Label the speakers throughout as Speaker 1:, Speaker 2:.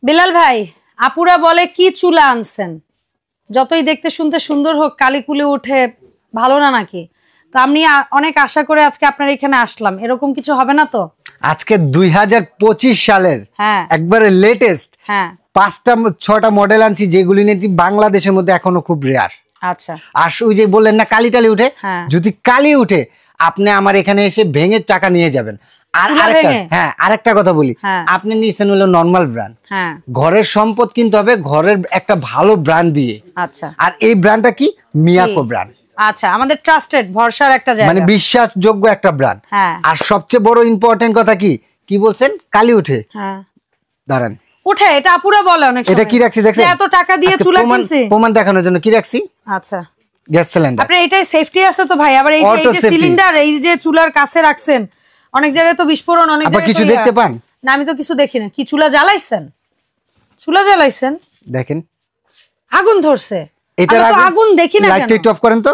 Speaker 1: বিলাল ভাই, আপুরা বলে কি চুলা আনছেন, যতই দেখতে শুনতে সুন্দর হোক কালিকুলি উঠে ভালো না নাকি? তো আমি অনেক আশা করে আজকে আপনার এখানে আসলাম, এরকম কিছু হবে না তো?
Speaker 2: আজকে 2025 সালের একবারে লেটেস্ট 5টা-6টা মডেল আনছি, যেগুলি নাকি বাংলাদেশের মধ্যে এখনো খুব রেয়ার।
Speaker 1: আচ্ছা,
Speaker 2: আর ওই যে বললেন না কালি টালি উঠে, যদি কালি উঠে আপনি আমার এখানে এসে ভেঙে টাকা নিয়ে যাবেন। আর আরেকটা কথা বলি, আপনি নিচ্ছেন হলো নরমাল ব্র্যান্ড, ঘরের সম্পদ কিনতে হবে ঘরের একটা ভালো ব্র্যান্ড দিয়ে।
Speaker 1: আচ্ছা,
Speaker 2: আর এই ব্র্যান্ডটা কি? মিয়াকো ব্র্যান্ড।
Speaker 1: আচ্ছা, আমাদের ট্রাস্টেড ভরসার একটা জায়গা,
Speaker 2: মানে বিশ্বাসযোগ্য একটা ব্র্যান্ড। আর সবচেয়ে বড় ইম্পর্টেন্ট কথা কি বলছেন? কালি উঠে। দাঁড়ান,
Speaker 1: উঠে এটা আপুরা বলে অনেক।
Speaker 2: এটা কি রাখছি দেখছেন?
Speaker 1: এত টাকা দিয়ে চুলা কিনছি,
Speaker 2: প্রমাণ দেখানোর জন্য কি রাখছি?
Speaker 1: আচ্ছা,
Speaker 2: গ্যাস সিলিন্ডার।
Speaker 1: আপনি এটাই সেফটি আছে তো ভাই? আবার এই যে সিলিন্ডার এই যে চুলার কাছে রাখছেন, অনেক জায়গায় তো বিস্ফোরণ, অনেক জায়গায়
Speaker 2: কিছু দেখতে পান
Speaker 1: না? আমি তো কিছু দেখি না। কি চুলা জ্বালাইছেন? চুলা জ্বালাইছেন, দেখেন আগুন ধরছে। এটা আগুন দেখি না, লাইটটা একটু
Speaker 2: অফ করেন তো।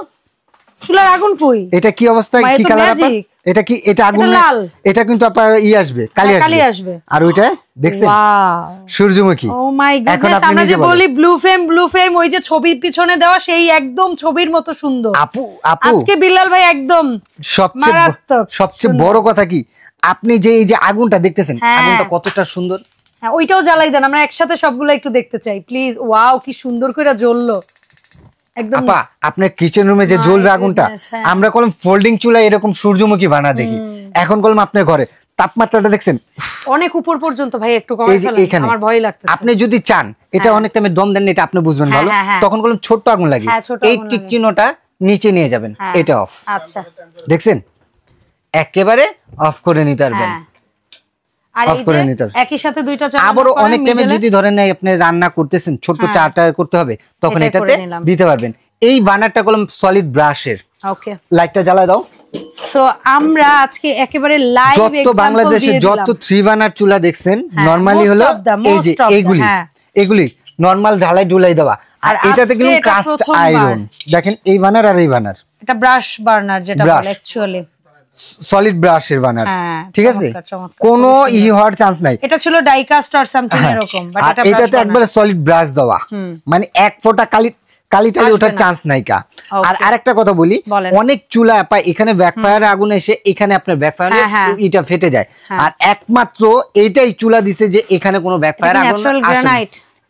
Speaker 1: চুলার আগুন কই?
Speaker 2: এটা কি অবস্থা? কি কালার আপা? এটা কি? এটা আগুন না, এটা কিন্তু আপা আসবে, কালি আসবে। আর ওইটা দেখছেন? ওয়াও, সূর্যমুখী।
Speaker 1: ও মাই গডনেস, আমরা যে বলি ব্লু ফ্লেম, ওই যে ছবির পিছনে দেওয়া সেই একদম ছবির মতো সুন্দর।
Speaker 2: আপু
Speaker 1: আজকে বিলাল ভাই একদম
Speaker 2: সবচেয়ে বড় কথা কি, আপনি যে এই যে আগুনটা দেখতেছেন, আগুনটা কতটা সুন্দর।
Speaker 1: হ্যাঁ, ওইটাও জ্বালাই দেন, আমরা একসাথে সবগুলো একটু দেখতে চাই প্লিজ। ওয়াও, কি সুন্দর করে জ্বললো একদম।
Speaker 2: আপা, আপনার কিচেন রুমে যে জ্বলবে আগুনটা, আমরা কলম ফোল্ডিং চুলা এরকম সূর্যমুখী বানা দেখি, এখন কলম আপনার ঘরে তাপমাত্রাটা দেখছেন
Speaker 1: অনেক উপর পর্যন্ত। ভাই একটু কমাই ফেলেন, আমার ভয় লাগতেছে।
Speaker 2: আপনি যদি চান এটা অনেক টাইমে দম দেন, এটা আপনি বুঝবেন ভালো, তখন কলম ছোট্ট আগুন লাগে, এই টিক চিহ্নটা নিচে নিয়ে যাবেন, এটা অফ। আচ্ছা, দেখছেন? একেবারে অফ করে নিতে পারবেন।
Speaker 1: একই সাথে দুইটা চা।
Speaker 2: আবারও অনেক টাইমে যদি ধরেন না আপনি রান্না করতেছেন, ছোট চাটা করতে হবে, তখন এটাতে দিতে পারবেন। এই বানারটা কলম সলিড ব্রাশের।
Speaker 1: ওকে,
Speaker 2: লাইটটা জ্বালা দাও।
Speaker 1: সো আমরা আজকে একেবারে লাইভ
Speaker 2: যত বাংলাদেশে যত 3 বার্নার চুলা দেখছেন, নরমালি হলো এই যে এগুলি নরমাল ঢালাই ঢুলাই দেওয়া, আর এটাতে কিন্তু কাস্ট আয়রন। দেখেন এই বার্নার আর এই বার্নার,
Speaker 1: এটা ব্রাশ বার্নার যেটা বলে অ্যাকচুয়ালি
Speaker 2: সলিড ব্রাশের বার্নার, ঠিক আছে? কোনো হওয়ার চান্স নাই।
Speaker 1: এটা ছিল ডাইকাস্ট আর সামথিং এরকম, বাট
Speaker 2: এটাতে একবারে সলিড ব্রাশ দেওয়া, মানে এক ফোঁটা কালিটালি ওঠার চান্স নাই কা। আর আরেকটা কথা বলি, অনেক চুলা পায় এখানে ব্যাকফায়ারে আগুন এসে এখানে আপনার ব্যাকফায়ারে এটা ফেটে যায়, আর একমাত্র এইটাই চুলা দিছে যে এখানে কোনো ব্যাকফায়ার আগুন আসে না।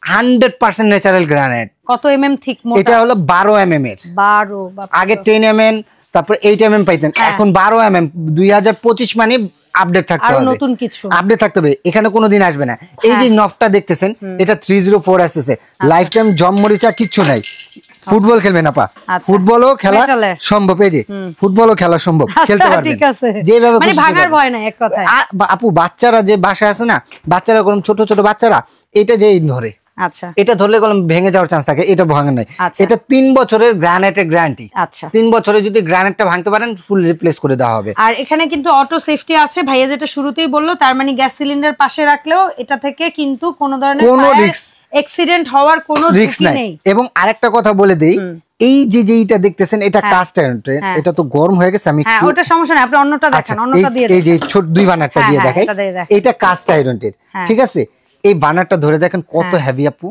Speaker 2: 100% ন্যাচারাল গ্রানাইট।
Speaker 1: কত এমএম থিক মোটা?
Speaker 2: এটা হলো 12 এমএম এর।
Speaker 1: 12,
Speaker 2: আগে 10 এমএম, তারপর 8 এমএম পাইতেন, এখন 12 এমএম। 2025 মানে আপডেট থাকতে হবে,
Speaker 1: নতুন কিছু আপডেট
Speaker 2: থাকতে হবে। এখানে কোনোদিন আসবে না। এই যে নফটা দেখতেছেন, এটা 304 এসএস, লাইফ টাইম জমমরিচা কিচ্ছু নাই। ফুটবল খেলবেন আপা, ফুটবলও খেলা সম্ভব, এই যে ফুটবলও খেলা সম্ভব, খেলতে পারবেন যেভাবে
Speaker 1: মানে ভাঙার ভয় নাই এক কথায়।
Speaker 2: আপু, বাচ্চারা যে বাসায় আছে না, বাচ্চারা কোন ছোট ছোট বাচ্চারা এটা যে ধরে,
Speaker 1: আচ্ছা,
Speaker 2: এটা ধরলে কলম ভেঙে যাওয়ার চান্স থাকে, এটা ভাঙে নাই। এটা 3 বছরের গ্রানাইটের গ্যারান্টি।
Speaker 1: আচ্ছা,
Speaker 2: 3 বছরে যদি গ্রানাইটটা ভাঙতে পারেন ফুল রিপ্লেস করে দেওয়া হবে।
Speaker 1: আর এখানে কিন্তু অটো সেফটি আছে, ভাইয়া যেটা শুরুতেই বললো, তার মানে গ্যাস সিলিন্ডার পাশে রাখলেও এটা থেকে কিন্তু কোনো ধরনের রিস্ক অ্যাক্সিডেন্ট হওয়ার কোনো ঝুঁকি নেই।
Speaker 2: এবং আরেকটা কথা বলে দেই, এই যে যেটা দেখতেছেন এটা কাস্ট আয়রন, এটা তো গরম হয়ে গেছে। আমি
Speaker 1: ওটা সমস্যা নাই, আপনি অন্যটা দেখেন, অন্যটা দিয়ে
Speaker 2: এই যে ছোট 2 বানারটা দিয়ে দেখাই, এটা কাস্ট আয়রনের, ঠিক আছে? এই বানারটা ধরে দেখেন কত হেভি আপু,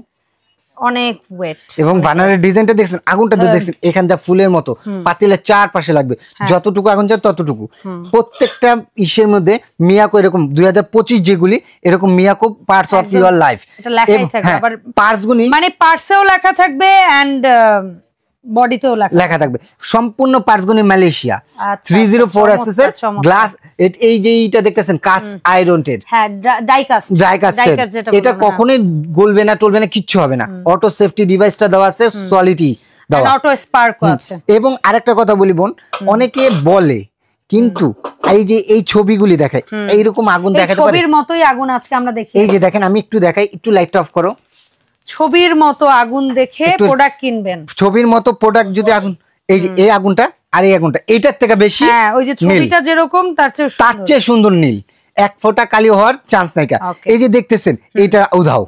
Speaker 1: অনেক ওয়েট।
Speaker 2: এবং বানারের ডিজাইনটা দেখছেন, আগুনটা তো দেখছেন, এখানটা ফুলের মতো পাতিলের চারপাশে লাগবে, যতটুকু আগুন যায় ততটুকু। প্রত্যেকটা ইসের মধ্যে মিয়াকো এরকম 2025 যেগুলি এরকম Miyako parts of your life,
Speaker 1: এটা লেখাই থাকবে। আবার
Speaker 2: পার্টস গুনি
Speaker 1: মানে পার্টসেও লেখা থাকবে এন্ড বডিতেও লেখা থাকবে,
Speaker 2: সম্পূর্ণ পার্টস গুনি মালয়েশিয়া। 304 এসএস এর গ্লাস, এই যে এইটা দেখতেছেন কাস্ট আয়রনের,
Speaker 1: হ্যাঁ ডাইকাস্ট,
Speaker 2: এটা কখনোই গলবে না টলবে না, কিচ্ছু হবে না। অটো সেফটি ডিভাইসটা দেওয়া আছে, সলিডি দেওয়া,
Speaker 1: অটো স্পার্কও আছে।
Speaker 2: এবং আরেকটা কথা বলি বোন, অনেকে বলে কিন্তু এই যে এই ছবিগুলি দেখায় এইরকম আগুন দেখাতে পারে,
Speaker 1: ছবির মতোই আগুন আজকে আমরা দেখি।
Speaker 2: এই যে দেখেন, আমি একটু দেখাই, একটু লাইটটা অফ করো।
Speaker 1: ছবির মতো আগুন দেখে প্রোডাক্ট কিনবেন,
Speaker 2: ছবির মতো প্রোডাক্ট যদি আগুন, এই যে এই আগুনটা আর এই আগুনটা এইটার থেকে বেশি,
Speaker 1: হ্যাঁ ওই যে ছবিটা যেরকম তার
Speaker 2: চেয়ে সুন্দর নীল, এক ফোঁটা কালি হওয়ার চান্স নাই। এই যে দেখতেছেন এটা উধাও,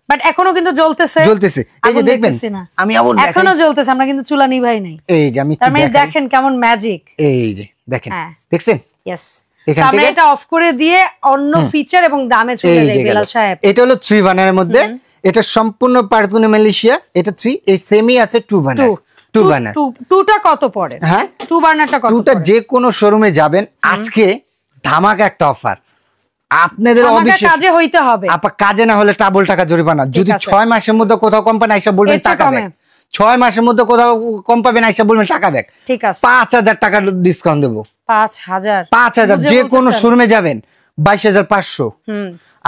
Speaker 1: বাট এখনো কিন্তু জ্বলতেছে,
Speaker 2: এই যে দেখবেন, আমি আবার দেখাই,
Speaker 1: এখনো জ্বলতেছে, আমরা কিন্তু চুলা নিভাই নাই।
Speaker 2: এই যে আমি
Speaker 1: তার মানে দেখেন কেমন ম্যাজিক,
Speaker 2: এই যে দেখেন, দেখছেন?
Speaker 1: ইয়েস,
Speaker 2: এখান থেকে
Speaker 1: এটা অফ করে দিয়ে অন্য ফিচার এবং দামে চলে যায় বেলাল সাহেব।
Speaker 2: এটা হলো 3 বার্নারের মধ্যে, এটা সম্পূর্ণ পার্টসগুলো মালয়েশিয়া, এটা 3, এই সেমি আছে 2 বার্নার। 2 বার্নার
Speaker 1: 2টা কত পড়ে? হ্যাঁ 2 বার্নারটা কত?
Speaker 2: 2টা যে কোনো শোরুমে যাবেন আজকে ধামাকা একটা অফার, আপনাদের অবশ্যই কাজে হইতে হবে। আপা কাজে না হলে ডাবল টাকা জরিমানা। যদি 6 মাসের মধ্যে কোথাও কোম্পানি আইসা বলবেন টাকা ব্যাক, 6 মাসের মধ্যে কোথাও কম পাবেন আইসা বলবেন টাকা ব্যাক, ঠিক আছে 5000 টাকা ডিসকাউন্ট দেব। 5000 যে কোনো শোরুমে যাবেন 22500,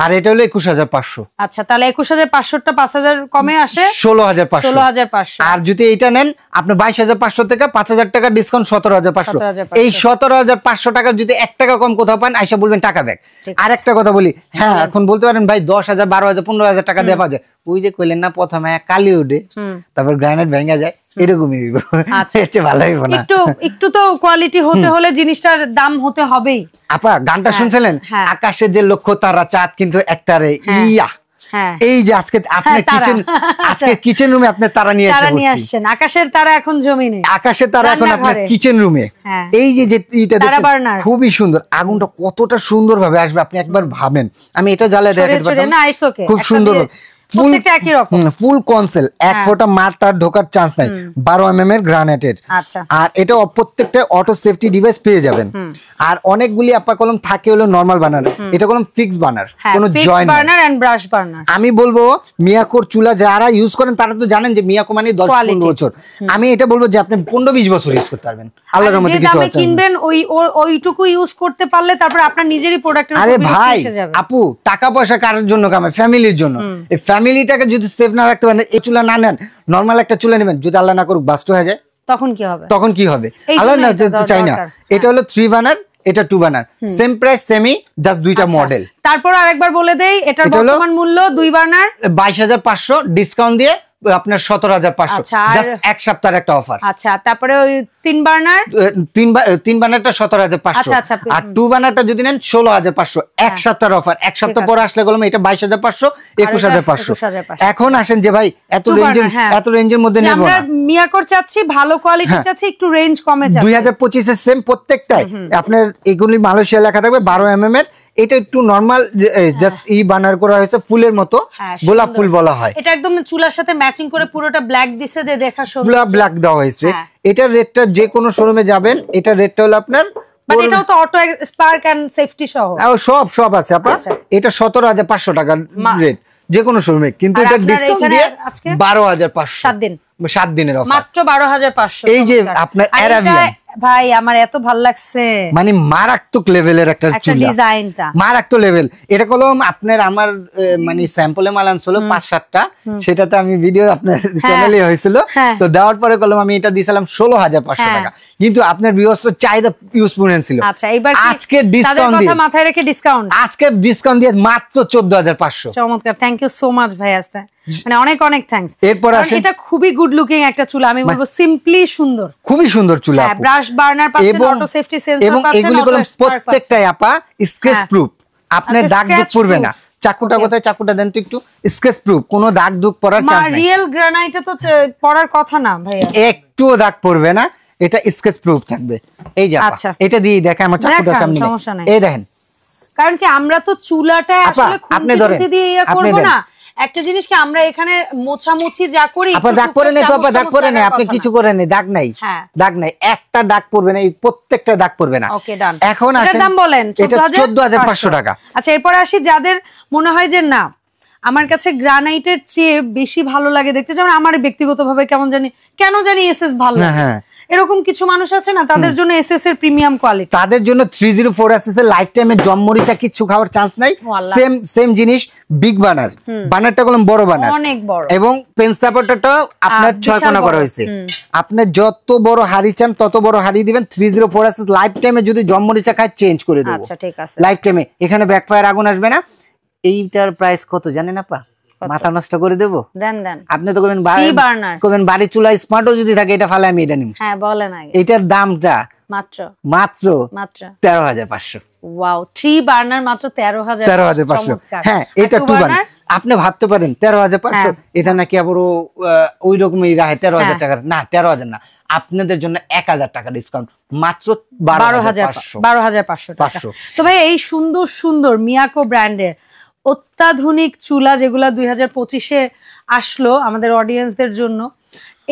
Speaker 2: আর এটা হলো 21500।
Speaker 1: আচ্ছা তাহলে 21500টা 5000 কমে আসে
Speaker 2: 16500। আর যদি এটা নেন আপনি 22500 থেকে 5000 টাকা ডিসকাউন্ট 17500। এই 17500 টাকা যদি 1 টাকা কম কোথাও পান আইসা বলবেন টাকা ব্যাক। আর একটা কথা বলি, হ্যাঁ এখন বলতে পারেন ভাই 10000 12000 15000 টাকা দেওয়া যায়, ওই যে কইলেন না প্রথমে কালি উঠে তারপর গ্রানাইট ভেঙে যায়, এরকমই হইব। আচ্ছা এটা ভালো হইব না? একটু তো কোয়ালিটি হতে হলে জিনিসটার দাম হতে হবেই। আপা গানটা শুনছিলেন, আকাশে যে লক্ষ তারা চাঁদ কিন্তু একটারে ইয়া, এই যে আজকে আপনি কিচেন রুমে আপনি তারা নিয়ে আসছেন, আকাশের তারা এখন জমিনে, আকাশের তারা এখন আপনার কিচেন রুমে। এই যে এটা দেখেন খুবই সুন্দর, আগুনটা কতটা সুন্দর ভাবে আসবে আপনি একবার ভাবেন। আমি এটা জ্বালায় দেখাতে পারতাম খুব সুন্দর, ফুল কনসেল, 1 ফোঁটা মারটার ঢোকার চান্স নাই, 12 mm এর গ্রানাইটের। আর এটা প্রত্যেকটা অটো সেফটি ডিভাইস পেয়ে যাবেন। আর অনেকগুলি আপা কলম থাকে হলো নরমাল বার্নার, এটা কলম ফিক্স বার্নার, কোনো joint burner and brush burner. আমি বলবো মিয়াকোর চুলা যারা ইউজ করেন তারা তো জানেন যে মিয়াকো মানে 10-15 বছর, আমি এটা বলবো যে আপনি 15-20 বছর ইউজ করতে পারবেন আল্লাহর রহমতে। কিছু আছে কিনবেন ওইটুকু ইউজ করতে পারলে তারপর আপনার নিজেরই প্রোডাক্টের উপর এসে যাবে। আপু টাকা পয়সা কারোর জন্য কামায়, ফ্যামিলির জন্য। এই ফ্যামিলিটাকে যদি সেফ না রাখতে পারেন, এই চুলা না নেন, নরমাল একটা চুলা নেবেন, যদি আল্লাহ না করুক বাস্ট হয়ে যায় তখন কি হবে? আল্লাহ না চাই না। এটা হলো 3 বার্নার, এটা 2 burner, same price semi, just দুইটা মডেল। তারপর আরেকবার বলে দেই, এটার বর্তমান মূল্য 2 বার্নার 22500, ডিসকাউন্ট দিয়ে আপনার 17500, জাস্ট এক সপ্তাহের একটা অফার। আচ্ছা তারপরে ওই 3 বার্নার, 3 বার্নারটা 17500, আর 2 বার্নারটা যদি নেন 16500, এক সপ্তাহের অফার। এক সপ্তাহ পরে আসলে গেলাম এটা 22500, 21500। এখন আসেন যে ভাই এত রেঞ্জের মধ্যে নেব না, আমরা মিয়াকোর চাচ্ছি, ভালো কোয়ালিটি চাচ্ছি, একটু রেঞ্জ কমে যাচ্ছে। 2025 এর সেম প্রত্যেকটাই আপনার এগুলি মালয়েশিয়া লেখা থাকবে, 12 mm এর। এটা একটু নরমাল জাস্ট বার্নার করা হয়েছে, ফুলের মতো, গোলাপ ফুল বলা হয়। এটা একদম চুলার সাথে ম্যাচিং করে পুরোটা ব্ল্যাক দিছে, যে দেখা সুন্দর, পুরো ব্ল্যাক দেওয়া হয়েছে। এটার রেটটা যে কোনো শোরুমে যাবেন, এটার রেটটা হলো আপনার, বাট এটাও তো অটো স্পার্ক এন্ড সেফটি সহ সব আছে আপা। এটা 17500 টাকা রেট যে কোনো শোরুমে, কিন্তু এটা ডিসকাউন্ট দিয়ে 12500, 7 দিনের অফার, মাত্র 12500। এই যে আপনার অ্যারাবিয়ান ভাই আমার এত ভালো লাগছে, মানে মারাত্মক লেভেলের একটা চুলা, ডিজাইনটা মারাত্মক লেভেল। এটা কলম আপনার আমার মানে স্যাম্পলে মাল আনছিল 5-7টা, সেটাতে আমি ভিডিও আপনার চ্যানেলে হয়েছিল, তো দেওয়ার পরে কলম আমি এটা দিয়েছিলাম 16500 টাকা, কিন্তু আপনার ভিউয়ার্স চাহিদা ইউজফুল ছিল। আচ্ছা এবার আজকে ডিসকাউন্ট দিয়ে, মাথায় রেখে ডিসকাউন্ট, আজকে ডিসকাউন্ট দিয়ে মাত্র 14500। চমৎকার, থ্যাংক ইউ সো মাচ ভাই, আসতে মানে অনেক অনেক থ্যাঙ্কস। এরপর আসেন, এটা খুবই গুড লুকিং একটা চুলা, আমি বলবো সিম্পলি সুন্দর, খুবই সুন্দর চুলা, ব্রাশ বার্নার পাচ্ছেন, অটো সেফটি সেন্সর পাচ্ছেন, এবং এগুলি কোন প্রত্যেকটাই আপা স্ক্র্যাচ প্রুফ, আপনার দাগ দুগ পড়বে না। চাকুটা কোথায়? চাকুটা দেন তো একটু। স্ক্র্যাচ প্রুফ, কোনো দাগ দুগ পড়ার চান্স নাই। রিয়েল গ্রানাইটে তো পড়ার কথা না ভাইয়া, একটুও দাগ পড়বে না, এটা স্ক্র্যাচ প্রুফ থাকবে। এই যে আপা এটা দিয়ে দেখে আমার চাকুটা সামনে, এই দেখেন, কারণ কি আমরা তো চুলাটা আসলে খুঁটি দিয়ে ইয়া করব না। একটা জিনিস কি আমরা এখানে মোছামুছি যা করি, আপা দাগ পড়ে নেই তো, আপা দাগ পড়ে নেই, আপনি কিছু করেন না, দাগ নাই, দাগ নাই, একটা দাগ পড়বে না, এই প্রত্যেকটা দাগ পড়বে না। ওকে ডান। এখন আসেন, দাম বলেন, এটা 14500 টাকা। আচ্ছা এরপর আসি, যাদের মনে হয় যে না আমার কাছে গ্রানাইটের চেয়ে বেশি ভালো লাগে দেখতে, যেমন আমার ব্যক্তিগতভাবে কেন জানি এসএস ভালো লাগে, এরকম কিছু মানুষ আছে না, তাদের জন্য এসএস এর প্রিমিয়াম কোয়ালিটি, তাদের জন্য 304 এসএস এর লাইফ টাইমে জমমরিচা কিছু খাওয়ার চান্স নাই। সেম জিনিস, বিগ বার্নার, বার্নারটা কলম বড় বার্নার, অনেক বড়, এবং পেন সাপোর্টারটা আপনার 6 কোণা করা হয়েছে। আপনি যত বড় হাড়ি চান তত বড় হাড়ি দিবেন। 304 এসএস লাইফ টাইমে যদি জমমরিচা খায় চেঞ্জ করে দেব। আচ্ছা ঠিক আছে, লাইফ টাইমে এখানে ব্যাকফায়ার আগুন আসবে না। এইটার প্রাইস কত জানেন আপা? মাথা নষ্ট করে দেবো, দেন দেন। আপনি তো কবেন বাড়ি চুলা স্মার্টও যদি থাকে, এটা ফালে আমি এটা নিব। হ্যাঁ বলেন আগে। এটার দামটা মাত্র 13500। ওয়াও, 3 বার্নার মাত্র 13500। হ্যাঁ এটা 2 বার্নার, আপনি ভাবতে পারেন 13,500 এটা নাকি আবার ওই রকমই রাহে 13,000 টাকা, না 13,000 না, আপনাদের জন্য 1,000 টাকা ডিসকাউন্ট, মাত্র
Speaker 1: 12,500 টাকা। তো ভাই এই সুন্দর সুন্দর মিয়াকো ব্র্যান্ডের অত্যাধুনিক চুলা যেগুলো 2025-এ আসলো আমাদের অডিয়েন্সদের জন্য,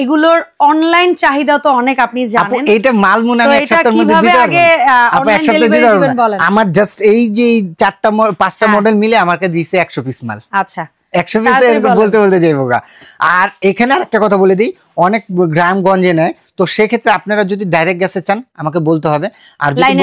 Speaker 1: এগুলোর অনলাইন চাহিদা তো অনেক, আপনি জানেন।
Speaker 2: এটা মাল মনে আমি এক সপ্তাহের মধ্যে দিতে পারবো, এক সপ্তাহে দিতে পারবো। আমার জাস্ট এই যে 4টা মডেল মিলে আমাকে দিয়েছে 100 পিস মাল।
Speaker 1: আচ্ছা
Speaker 2: 100 পিসে বলতে বলতে যাইবো গা। আর এখানে আরেকটা কথা বলে দিই, অনেক গ্রামগঞ্জে নেয়, তো সেক্ষেত্রে আপনারা যদি ডাইরেক্ট গ্যাসে চান আমাকে বলতে হবে, আর যদি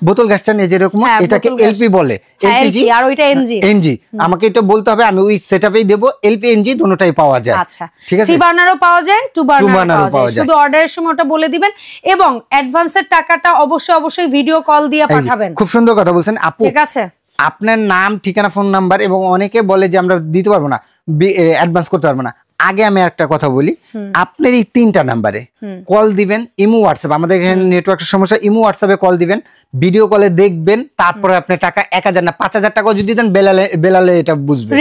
Speaker 2: বোতল গ্যাস চান যেরকম এটাকে এলপি বলে, এলপিজি আর ওইটা এনজি, আমাকে এটা বলতে হবে, আমি ওই সেটআপেই দেব। এলপি এনজি দুটোটাই পাওয়া যায়।
Speaker 1: আচ্ছা ঠিক আছে, 3 বার্নারও পাওয়া যায়, 2 বার্নারও পাওয়া যায়। শুধু অর্ডারের সময় ওটা বলে দিবেন, এবং অ্যাডভান্সের টাকাটা অবশ্যই ভিডিও কল দিয়ে পাঠাবেন।
Speaker 2: খুব সুন্দর কথা বলছেন আপু।
Speaker 1: ঠিক আছে,
Speaker 2: আপনার নাম, ঠিকানা, ফোন নাম্বার, এবং অনেকে বলে যে আমরা দিতে পারবো না, অ্যাডভান্স করতে পারবো না। আগে আমি একটা কথা বলি, আপনার এই 3টা নাম্বারে কল দিবেন, ইমো হোয়াটসঅ্যাপ, আমাদের এখানে নেটওয়ার্কের সমস্যা, ইমো হোয়াটসঅ্যাপে কল দিবেন, ভিডিও কলে দেখবেন, তারপরে আপনি টাকা 1,000 না 5,000 টাকাও যদি দেন, বেলালে এটা বুঝবে,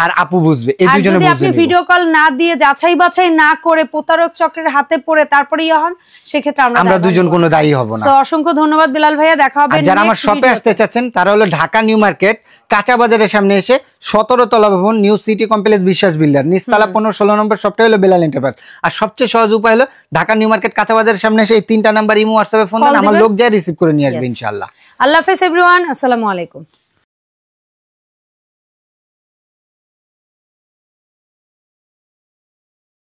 Speaker 2: আর আপু বুঝবে, এই দুজনে বুঝবে।
Speaker 1: আপনি ভিডিও কল না দিয়ে যাচাই বাছাই না করে প্রতারক চক্রের হাতে পড়ে তারপরে হন, সেক্ষেত্রে আমরা দুজন কোনো দায়ী হব না। তো অসংখ্য ধন্যবাদ বিলাল ভাইয়া, দেখা হবে।
Speaker 2: যারা আমার শপে আসতে চাচ্ছেন তারা হলো ঢাকা নিউ মার্কেট কাঁচা বাজারের সামনে এসে 17 তলা ভবন নিউ সিটি কমপ্লেক্স বিশ্বাস বিল্ডার, নিচতলা 15-16 নম্বর শপটা হলো বেলাল এন্টারপ্রাইজ। আর সবচেয়ে সহজ উপায় হলো ঢাকা নিউ মার্কেট কাঁচা বাজারের সামনে এসে এই 3টা নাম্বার ইমো হোয়াটসঅ্যাপে ফোন দেন, আমার লোক যায় রিসিভ করে নিয়ে আসবে ইনশাআল্লাহ।
Speaker 1: আল্লাহ হাফেজ এভরিওয়ান, আসসালামু আলাইকুম।